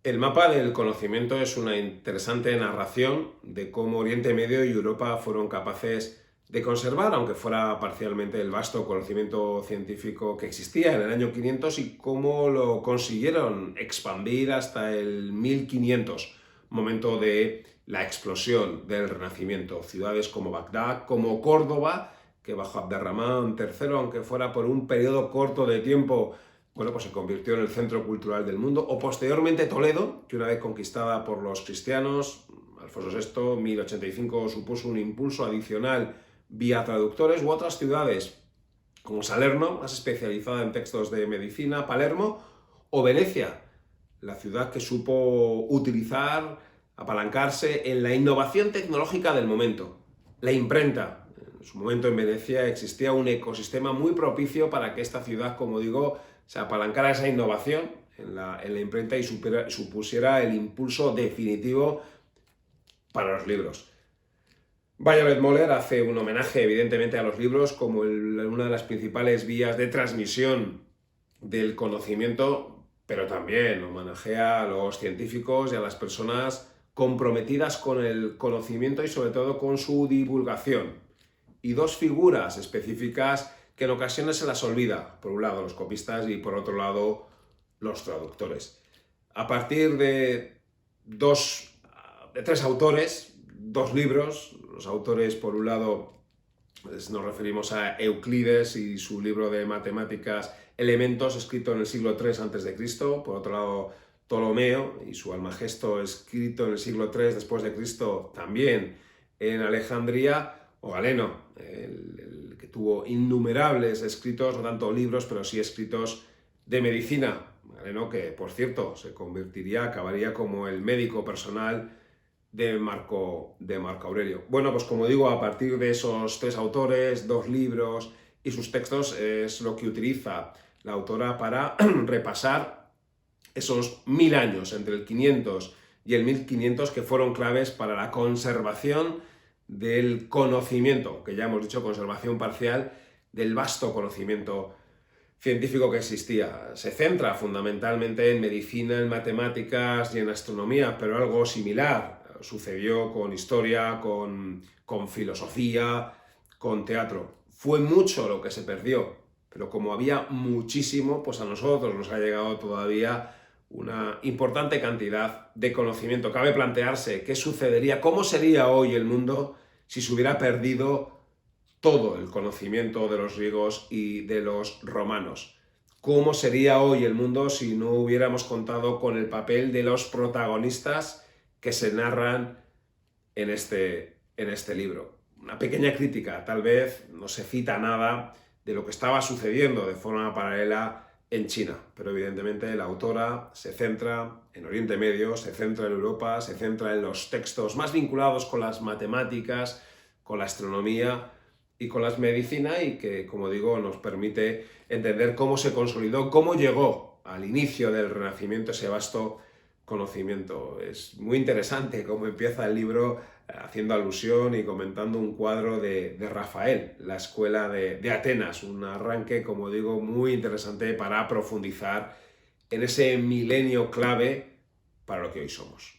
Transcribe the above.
El mapa del conocimiento es una interesante narración de cómo Oriente Medio y Europa fueron capaces de conservar, aunque fuera parcialmente, el vasto conocimiento científico que existía en el año 500 y cómo lo consiguieron expandir hasta el 1500, momento de la explosión del Renacimiento. Ciudades como Bagdad, como Córdoba, que bajo Abderramán III, aunque fuera por un periodo corto de tiempo, bueno, pues se convirtió en el centro cultural del mundo, o posteriormente Toledo, que una vez conquistada por los cristianos, Alfonso VI, 1085, supuso un impulso adicional vía traductores, u otras ciudades como Salerno, más especializada en textos de medicina, Palermo, o Venecia, la ciudad que supo utilizar, apalancarse en la innovación tecnológica del momento, la imprenta. En su momento en Venecia existía un ecosistema muy propicio para que esta ciudad, como digo, se apalancara esa innovación en la imprenta y supusiera el impulso definitivo para los libros. Violet Moller hace un homenaje evidentemente a los libros como una de las principales vías de transmisión del conocimiento, pero también homenajea a los científicos y a las personas comprometidas con el conocimiento y sobre todo con su divulgación. Y dos figuras específicas que en ocasiones se las olvida, por un lado los copistas y por otro lado los traductores. A partir de tres autores, dos libros, los autores por un lado pues nos referimos a Euclides y su libro de matemáticas Elementos, escrito en el siglo III a.C., por otro lado Ptolomeo y su Almagesto, escrito en el siglo III después de Cristo, también en Alejandría, o Galeno, el que tuvo innumerables escritos, no tanto libros, pero sí escritos de medicina. Galeno, que por cierto se acabaría como el médico personal de Marco Aurelio. Bueno, pues como digo, a partir de esos tres autores, dos libros y sus textos, es lo que utiliza la autora para repasar esos 1000 años, entre el 500 y el 1500, que fueron claves para la conservación del conocimiento, que ya hemos dicho, conservación parcial del vasto conocimiento científico que existía. Se centra fundamentalmente en medicina, en matemáticas y en astronomía, pero algo similar sucedió con historia, con filosofía, con teatro. Fue mucho lo que se perdió, pero como había muchísimo, pues a nosotros nos ha llegado todavía una importante cantidad de conocimiento. Cabe plantearse qué sucedería, cómo sería hoy el mundo si se hubiera perdido todo el conocimiento de los griegos y de los romanos. ¿Cómo sería hoy el mundo si no hubiéramos contado con el papel de los protagonistas que se narran en este libro? Una pequeña crítica, tal vez no se cita nada de lo que estaba sucediendo de forma paralela en China, pero evidentemente la autora se centra en Oriente Medio, se centra en Europa, se centra en los textos más vinculados con las matemáticas, con la astronomía y con la medicina, y que, como digo, nos permite entender cómo se consolidó, cómo llegó al inicio del Renacimiento ese vasto conocimiento. Es muy interesante cómo empieza el libro haciendo alusión y comentando un cuadro de Rafael, la escuela de Atenas, un arranque, como digo, muy interesante para profundizar en ese milenio clave para lo que hoy somos.